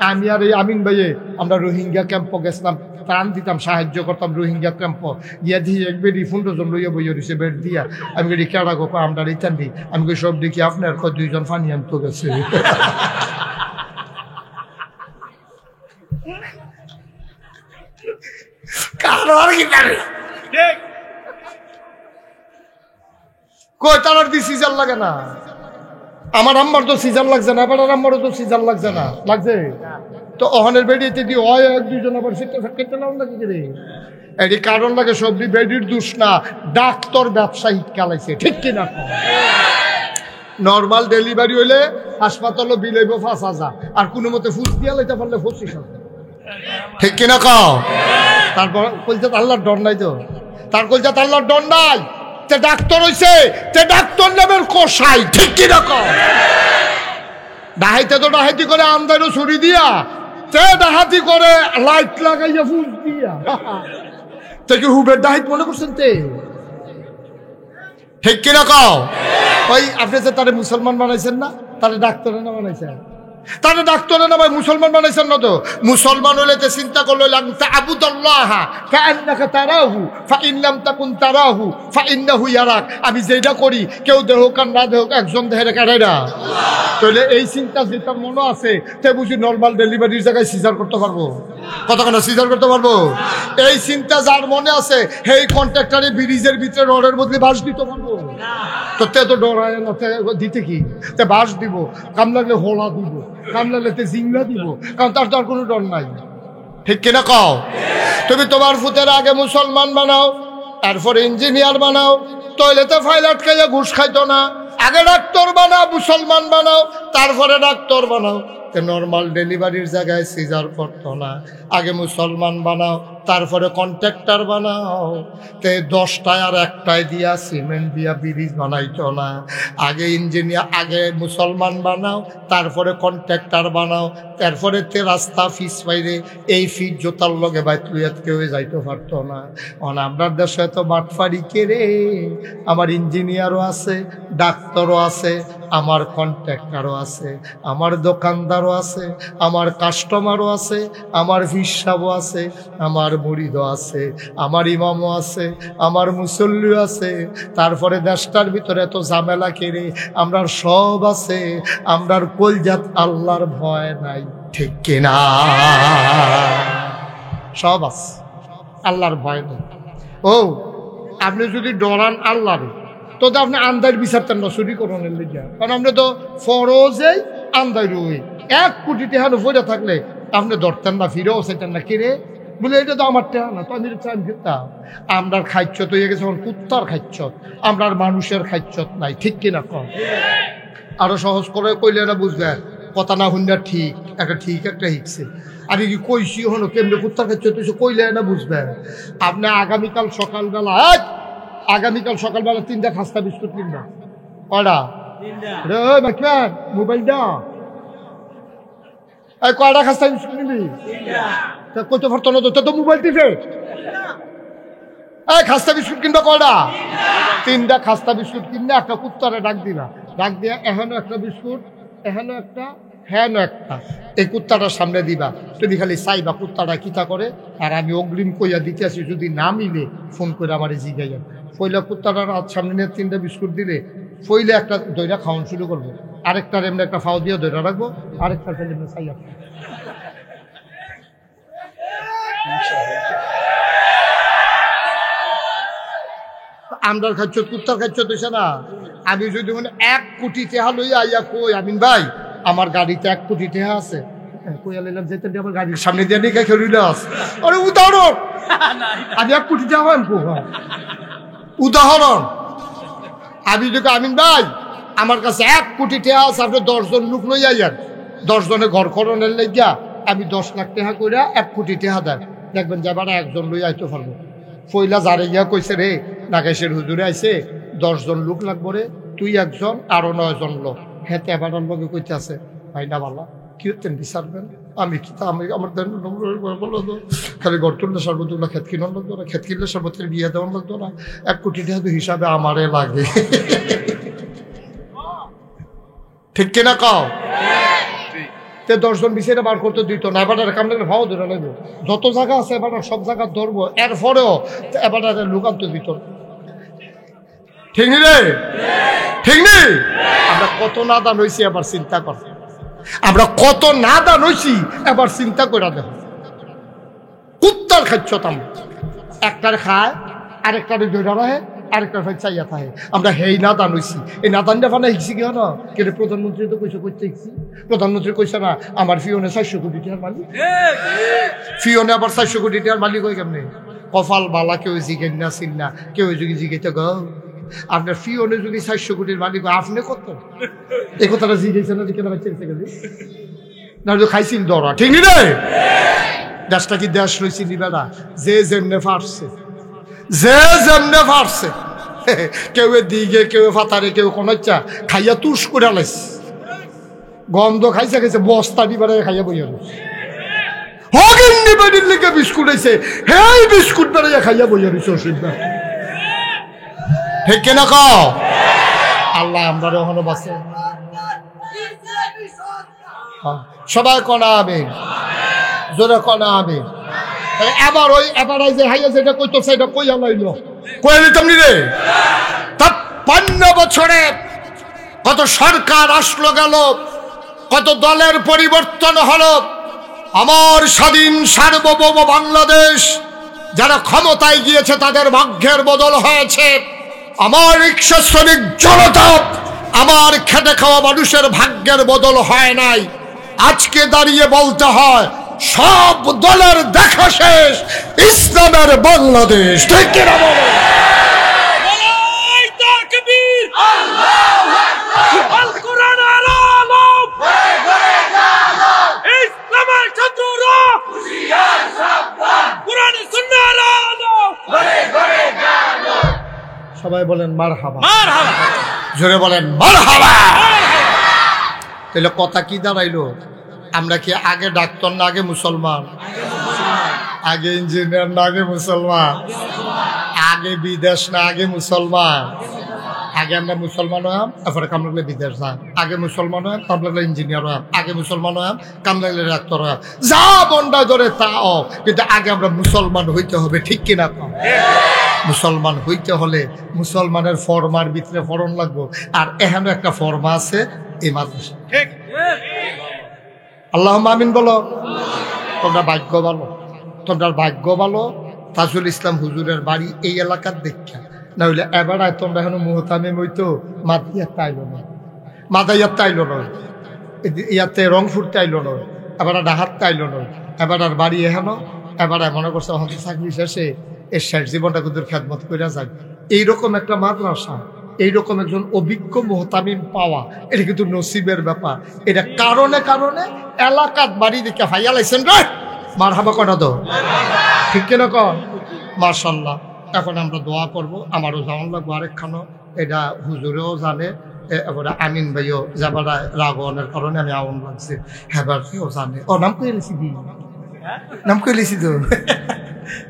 আমি আর এই আমিন ভাইয়ে আমরা রোহিঙ্গা ক্যাম্প গেছিলাম, ত্রাণ দিতাম, সাহায্য করতাম রোহিঙ্গা ক্যাম্প গিয়া দিয়ে এক বেডি 15 জন লইয়া বইয়া রয়েছে বেড দিয়া। আমি কই কেডা গো? আমরা রিটার্ন দিই। আমি কই সব দেখি আপনার 2 জন ফানি আনতে গেছে। কই তার দি সিজার লাগে না? আমার আম্মার তো সিজার লাগছে না, আবার আম্মারও তো সিজার লাগছে না, লাগছে তো অহনের বেডিতে দিয়ে হয় 1-2 জন আবার সেটা খেতে নাও নাকি রে? এটি কারণ লাগে সবজি বেডির দোষ না, ডাক্তার ব্যবসায়ী কালাইছে, ঠিক কিনা? নর্মাল ডেলিভারি হইলে হাসপাতালও বিলাইব 5,000, আর কোনো মতে ফুস দিয়া লাইতে পারলে 25,000, ঠিক কিনা কও? তারপর কলজাত আল্লাহর ডর নাই তো, তার কলজাত আল্লাহর ডর নাই। তে ডাক্তার হইছে, তে ডাক্তার নামের কষাই, ঠিক কিনা কও? ডাহাইতে তো ডাহাইতি করে আমদারও ছুরি দিয়া, তে ডাহাতি করে লাইট লাগাইয়া ফুস দিয়া, তে কি হুবের ডাহাইত মনে করছেন? তে ঠিক কিনা কও? ওই আপনি যে তারে মুসলমান বানাইছেন না, তারে ডাক্তারের না বানাইছেন? তাহলে ডাক্তারের না ভাই মুসলমান বানাইছেন না তো? মুসলমান হলে তো চিন্তা করলো তা'বুদাল্লাহ কাআন্নাকা তারাহু ফাইন লাম তাকুন তারাহু ফাইন্নাহু ইয়ারাক। আমি যেটা করি কেউ দেহক আর না দেহক একজন দেহের কারেরা। তাহলে এই চিন্তা যেটা মনে আছে তে বুঝি নর্মাল ডেলিভারির জায়গায় সিজার করতে পারবো? কতক্ষণ সিজার করতে পারবো? এই চিন্তা যার মনে আছে সেই কন্ট্রাক্টরে ব্রিজের ভিতরে রডের বদলে বাঁশ দিতে পারবো? তো তে তো ডরায় না, দিতে কি তে বাঁশ দিব, কাম লাগলে হোলা দিব, কাম লাগলে তে জিংলা দিব, কারণ তার তো আর কোনো ডর নাই, ঠিক কিনা কও? তুমি তোমার ফুতের আগে মুসলমান বানাও, তারপরে ইঞ্জিনিয়ার বানাও। টয়লেটে ফাইল আটকাইয়া ঘুষ খাইতো না, আগে ডাক্তার বানাও, মুসলমান বানাও, তারপরে ডাক্তার বানাও। নর্মাল ডেলিভারির জায়গায় সিজার করতো না, আগে মুসলমান বানাও, তারপরে কন্ট্রাক্টর বানাও। তে 10টায় আর 1টায় দিয়া সিমেন্ট দিয়া ব্রিজ বানাইতো না, আগে ইঞ্জিনিয়ার, আগে মুসলমান বানাও, তারপরে কন্ট্রাক্টর বানাও, তারপরে তে রাস্তা ফিস বাইরে এই ফিট জোতার লগে বাইতুয়াত কেউ যাইতে পারতো না। আপনার দেশে তো বাটফারি কে রে? আমার ইঞ্জিনিয়ারও আছে, ডাক্তারও আছে, আমার কন্ট্রাক্টরও আছে, আমার দোকানদারও আছে, আমার কাস্টমারও আছে, আমার হিসাবও আছে, আমার মুরিদও আছে, আমার ইমামও আছে, আমার মুসল্লিও আছে। তারপরে দেশটার ভিতরে এত ঝামেলা কেড়ে আমরার সব আছে, আমরার কলজাত আল্লাহর ভয় নাই, ঠিক কিনা? সব আছে, আল্লাহর ভয় নেই। ও আপনি যদি ডরান আল্লাহরে তো আপনি আন্দার বিচারতেন না চুরি করণের লিগা, কারণ আমরা তো ফরজেই আন্দাই রই। 1 কোটি টাকা উপরে থাকলে আপনি ধরতেন না, ফিরেও চাইতেন না, কিরে বলে এটা তো আমার টাকা না, তো আমি চান ফিরতাম। আমরার খাইচ্ছত হয়ে গেছে এখন কুত্তার খাইচ্ছত, আমরার মানুষের খাইচ্ছত নাই, ঠিক কিনা কম? আরো সহজ করে কইলে না বুঝবেন, কথা না শুনলে ঠিক একটা শিখছে। আমি কি কইছি হনো কেমনি কুত্তার খাইচ্ছত কইলে না বুঝবেন। আপনি আগামীকাল সকালবেলা 3টা খাস্তা বিস্কুট কিনবা, কয়টা? মোবাইল দাও, কয়টা খাস্তা বিস্কুট কিনবি? কত ফর্ত তো মোবাইল টিপে খাস্তা বিস্কুট কিনবা কয়টা? 3টা খাস্তা বিস্কুট কিনলে একটা কুত্তারে ডাক দিবা, ডাক দিয়া এখানে একটা বিস্কুট, এখানে একটা, হ্যাঁ একটা, এই কুত্তাটার সামনে দিবা। তুমি খালি চাইবা কুত্তাটা কিতা করে, আর আমি অগ্রিম কইয়া দিতে আসি, যদি না মিলে ফোন করে আমার জিগাইয়া। পয়লা কুত্তাটার হাত সামনে নিয়ে 3টা বিস্কুট দিলে পইলে একটা দইরা খাওয়ান শুরু করবো, আরেকটার এমনি একটা ফাও দিয়ে দইরা রাখবো, আরেকটার ফেলে এমনি চাইয়া। আমরার খাচ্ছ কুত্তার খাচ্ছ দিছে না। আমি যদি মানে 1 কোটি টাকা লইয়া আইয়া কই আমিন ভাই আমার গাড়িতে 1 কোটি টাকা আছে, কইয়া লইলাম যেতে আমার গাড়ির সামনে দিয়ে নিয়ে খেলিল আছে, আরে উদাহরণ আমি 1 কোটি টাকা হয় উদাহরণ। আমি যদি আমিন ভাই আমার কাছে 1 কোটি টাকা আছে, আপনি 10 জন লোক লইয়া আইয়ান, 10 জনে ঘর করণের লেগিয়া আমি 10 লাখ টাকা কইরা 1 কোটি টাকা দেন, দেখবেন যাবার 1 জন লইয়া আইতে পারবো। পয়লা যারে গিয়া কইছে রে নাগেশের হুজুরে আইছে 10 জন লোক লাগবো রে, তুই 1 জন আরো 9 জন লোক, হেতে এবার লগে কইতে আছে ভাই না বালা কি হতেন বিচারবেন, আমি কি আমি আমার বলো তো খালি ঘর তুললে সর্বতুল্লাহ খেত কিনার লাগতো না, খেত কিনলে সর্বতের বিয়ে দেওয়ার লাগতো না, 1 কোটি টাকা হিসাবে আমারে লাগে, ঠিক কিনা কও? 10 জন বিচারে বার করতে দিত না, এবার কামড়ে ভাও ধরে লাগবে, যত জায়গা আছে এবার সব জায়গা ধরবো, এরপরেও এবার লুকান্ত দিত, ঠিক নি রে? ঠিক নি? আমরা কত নাদান হয়েছি এবার চিন্তা কর, আমরা কত নাদান হয়েছি এবার চিন্তা করে দেখো। কুত্তার খাচ্ছতাম, একটার খায় আরেকটারে ধরে রাখে, আরেকটার ভাই চাইয়া থাকে, আমরা হেই নাদান হয়েছি। এই নাদানটা ফানা শিখছি কেন? কিন্তু প্রধানমন্ত্রী তো কইসে করতে শিখছি, প্রধানমন্ত্রী কইছে না আমার ফিওনে 400 কোটি টাকার মালিক, ফিওনে আবার 400 কোটি টাকার মালিক হয়ে কেমনে? কপাল বালা কেউ জিগেন না চিন না, কেউ যদি জিগেতে গ আপনার ফিওনে যদি 400 কোটির মালিক আপনি কত, এই কথাটা জিগেছে না কেন চেয়েছে গেলে না খাইছিল দরা, ঠিক নি রে? দেশটা কি দেশ রয়েছে নিবেদা, যে যেমনে পারছে, যে যেমনে পারছে, কেউ দিকে কেউ ফাতারে কেউ কোনচ্ছা খাইয়া তুষ করে লাইছে, গন্ধ খাইছে গেছে বস্তা দিবারে খাইয়া বইয়া রয়েছে, হগিন নিবাড়ির লিগে বিস্কুট আইছে, হেই বিস্কুট বেড়াইয়া খাইয়া বইয়া রয়েছে, অসুবিধা ঠিক কিনা কও? আল্লাহ আমরা ওখানে বাঁচে, সবাই কনা হবে, জোরে কনা হবে। এবার ওই এবার যে হাইয়া যেটা কইতো সেটা কইয়া লাইল, কইয়া দিতাম নি রে? ৫৫ বছরে কত সরকার আসলো গেল, কত দলের পরিবর্তন হলো, আমার স্বাধীন সার্বভৌম বাংলাদেশ যারা ক্ষমতায় গিয়েছে তাদের ভাগ্যের বদল হয়েছে, আমার রিক্সা শ্রমিক জনতা, আমার খেটে খাওয়া মানুষের ভাগ্যের বদল হয় নাই। আজকে দাঁড়িয়ে বলতে হয় সব দলের দেখা শেষ, ইসলামের বাংলাদেশ, ঠিক কিনা বলো? সবাই বলেন মারহাবা, জোরে বলেন মারহাবা। তাহলে কথা কি দাঁড়াইলো? আমরা কি আগে ডাক্তার না আগে মুসলমান, আগে ইঞ্জিনিয়ার না আগে মুসলমান, আগে বিদেশ না আগে মুসলমান? আগে আমরা মুসলমান হলাম, তারপরে কাম লাগলে বিদেশ যাম। আগে মুসলমান হলাম, কাম লাগলে ইঞ্জিনিয়ার হলাম। আগে মুসলমান হলাম, কাম লাগলে ডাক্তার হলাম। যা বন্ডা ধরে তা কিন্তু আগে আমরা মুসলমান হইতে হবে, ঠিক কিনা? মুসলমান হইতে হলে মুসলমানের ফরমার ভিতরে ফরন লাগবো। আর এখানে একটা ফরমা আছে এই মাদ্রাসা। আল্লাহ আমিন বলো। তোমরা ভাগ্য ভালো, তোমরা ভাগ্য ভালো। তাজুল ইসলাম হুজুরের বাড়ি এই এলাকার দেখা, না হইলে এবার তোমরা এখন মুহতামিম হইতো মাদাইয়াত তাইলো না, মাদাইয়াত তাইলো নয়, ইয়াতে রংপুর তাইলো নয়, এবার ডাহাত তাইলো নয়, এবার আর বাড়ি এখানো। এবার মনে করছে এখন চাকরি শেষে এর শেষ জীবনটা কুদুর খেদমত করে যায়। এইরকম একটা মাদ্রাসা, এইরকম একজন অভিজ্ঞ মুহতামিম পাওয়া, এটা কিন্তু নসিবের ব্যাপার। এটা কারণে কারণে এলাকার বাড়ি দেখে ভাইয়া লাইছেন রে মার হাবা কটা তো, ঠিক কিনা কন? মার্শাল্লাহ। এখন আমরা দোয়া করবো, আমারও যেমন লাগবো আরেকখানো, এটা হুজুরেও জানে, এবারে আমিন ভাইও যাবার রাগনের কারণে আমি আউন লাগছে, হেবার কেউ জানে। ও নাম কই লেছি দি, নাম কই লেছি তো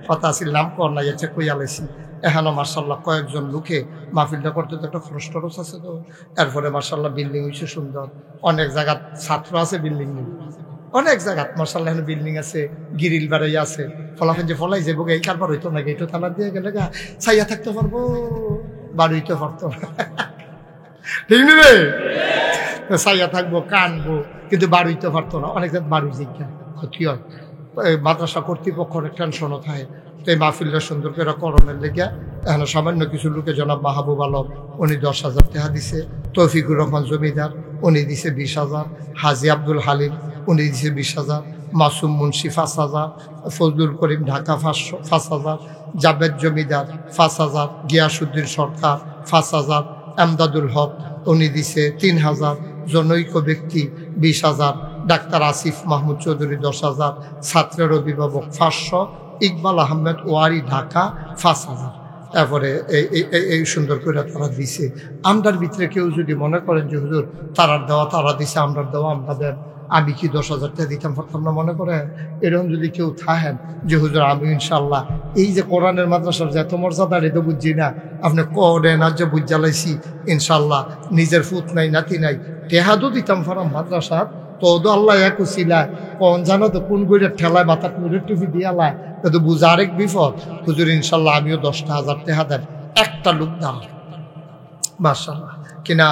কথা আছিল, নাম কর নাই এসে কইয়া লেছি। এখানে মার্শাল্লাহ কয়েকজন লোকে মাহফিলটা করতে তো একটা খরচ টরচ আছে তো। এরপরে মার্শাল্লাহ বিল্ডিং হয়েছে সুন্দর, অনেক জায়গার ছাত্র আছে বিল্ডিং নেই, অনেক জায়গাত মার্শাল্লাহ এখানে বিল্ডিং আছে, গিরিল বাড়াই আছে। ফলাফল যে ফলাই যাবো এই কারবার হইতো না, গেটো তালা দিয়ে গেলে গা ছাইয়া থাকতে পারবো, বাড়ি হইতে পারতো না, ঠিক নি রে? ছাইয়া থাকবো, কানবো, কিন্তু বাড়ি হইতে পারতো না। অনেক জায়গায় বাড়ি জিজ্ঞা কি হয়, মাদ্রাসা কর্তৃপক্ষ অনেক টেনশনও থাকে। তো এই মাহফিলটা সুন্দর করে করণের লেগে এখানে সামান্য কিছু লোকে জনাব মাহবুব আলম উনি 10,000 টাকা দিছে, তৌফিকুর রহমান জমিদার উনি দিছে 20,000, হাজি আব্দুল হালিম উনি দিছে 20,000, মাসুম মুন্সি 5,000, ফজলুল করিম ঢাকা 5,000, জাবেদ জমিদার 5,000, গিয়াসুদ্দিন সরকার 5,000, এমদাদুল হক উনি দিছে 3,000, জনৈক ব্যক্তি 20,000, ডাক্তার আসিফ মাহমুদ চৌধুরী 10,000, ছাত্রের অভিভাবক 500, ইকবাল আহমেদ ওয়ারি ঢাকা 5,000। তারপরে এই সুন্দর করে তারা দিছে। আমরার ভিতরে কেউ যদি মনে করেন যে হুজুর তারার দেওয়া তারা দিছে, আমরার দেওয়া আমরা দেন, আমি কি 10,000 টাকা দিতাম পারতাম না মনে করেন? এরকম যদি কেউ থাকেন যে হুজুর আমি ইনশাল্লাহ এই যে কোরআনের মাদ্রাসার যে এত মর্যাদা এটা বুঝছি না, আপনি করেন আর যে বুঝ জ্বালাইছি ইনশাল্লাহ নিজের ফুট নাই নাতি নাই টেহাদও দিতাম পারাম মাদ্রাসার, তো আল্লাহ এক ছিলায় কোন জানো তো কোন গইরের ঠেলায় মাথা কুড়ের টুপি দিয়ালায়, তো বুঝা আরেক বিপদ। হুজুর ইনশাল্লাহ আমিও 10,000 টাকা দেন, একটা লোক দাম মাশাআল্লাহ কিনা।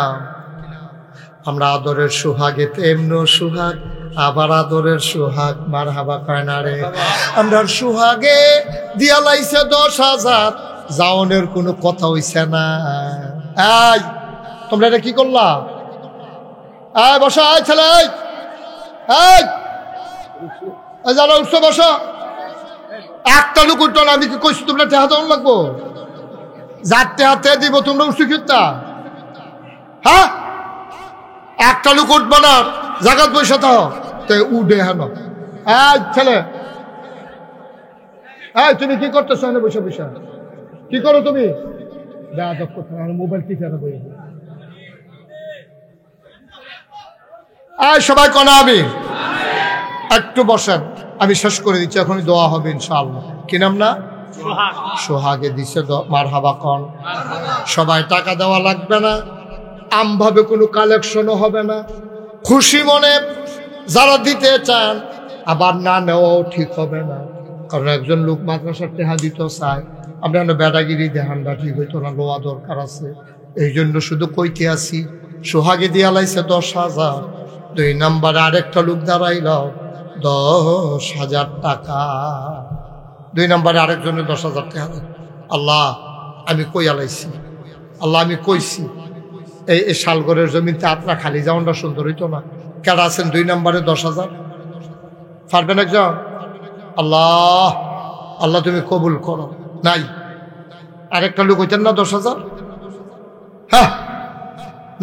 আমরা আদরের সোহাগে তেমন সোহাগ, আবার আদরের সোহাগ মার হাবা কয় না রে। আমরা সোহাগে দিয়া লাইছে 10,000, জাওনের কোনো কথা হইছে না। এই তোমরা এটা কি করলা? এই বসা, এই ছেলে, এই যারা উঠছো বসো। একটা লোক উঠতো না, আমি কি কইছি তোমরা টেহা দেওয়ান লাগবো? যার টেহাতে দিব তোমরা উঠছো কিতা? হ্যাঁ, একটা লোক উঠবো না, জাগাত বসে থাও উঠে হেন। এই ছেলে, এই তুমি কি করতেছো? বসে বসে কি করো তুমি? মোবাইল টিপে বই। এই সবাই কনা আমি একটু বসেন, আমি শেষ করে দিচ্ছি, এখনই দোয়া হবে ইনশাআল্লাহ। কি নাম না? সোহাগে দিছে মারহাবা কন। সবাই টাকা দেওয়া লাগবে না, আমভাবে কোনো কালেকশনও হবে না, খুশি মনে যারা দিতে চান, আবার না নেওয়াও ঠিক হবে না। কারণ একজন লোক মাদ্রাসার টেহা দিতে চায়, আমরা বেড়াগিরি দেহানটা ঠিক হইতো না, লোয়া দরকার আছে। এই জন্য শুধু কইতে আসি, সোহাগে দিয়া লাইছে 10,000, 2 নম্বরে আরেকটা লোক দাঁড়াইল 10,000 টাকা, 2 নম্বরে আরেকজনের 10,000 টাকা। আল্লাহ আমি কই আলাইছি, আল্লাহ আমি কইছি এই শালগড়ের জমিতে আপনার খালি যাওয়াটা সুন্দর হইতো না? কেডা আছেন 2 নম্বরে 10,000 পারবেন একজন? আল্লাহ আল্লাহ তুমি কবুল করো। নাই আরেকটা লোক হইতেন না 10,000? হ্যাঁ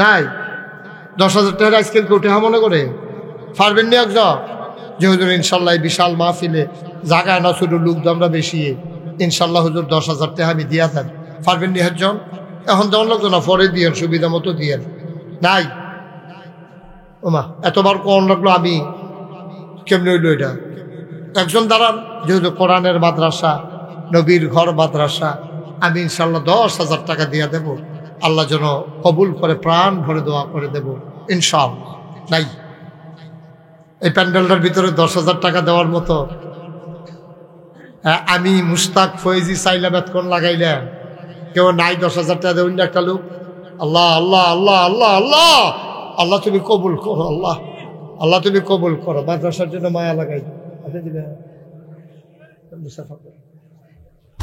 নাই, 10,000 টাকা আজকাল কেউ টেহা মনে করে পারবেন না একজন? যে হুজুর ইনশাল্লাহ বিশাল মাহফিলে জায়গায় না শুধু লোক আমরা বেশি, ইনশাল্লাহ হুজুর 10,000 টাকা আমি দিয়া দেন, পারবেন না একজন? এখন দেওয়ার লাগতো না, পরে দিয়েন, সুবিধা মতো দিয়েন। নাই ওমা এতবার কোন লাগলো, আমি কেমনি হইল এটা? একজন দাঁড়ান, যেহেতু কোরআনের মাদ্রাসা, নবীর ঘর মাদ্রাসা, আমি ইনশাল্লাহ 10,000 টাকা দিয়ে দেব। আল্লাহ যেন কবুল করে প্রাণ ভরে দোয়া করে দেব ইনশাআল্লাহ। নাই এই প্যান্ডেলটার ভিতরে 10,000 টাকা দেওয়ার মতো আমি মুস্তাক ফয়েজি চাইলাম এতক্ষণ লাগাইলাম, কেউ নাই 10,000 টাকা দেবেন একটা লোক। আল্লাহ আল্লাহ আল্লাহ আল্লাহ আল্লাহ আল্লাহ তুমি কবুল করো, আল্লাহ আল্লাহ তুমি কবুল করো। মাদ্রাসার জন্য মায়া লাগাই আপনি দিবেন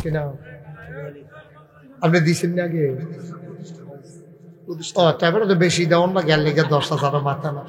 কিনা আপনি দিচ্ছেন না আগে? তারপরে তো বেশি দেওয়ান না, গেল লেগে 10,000 মাথা না।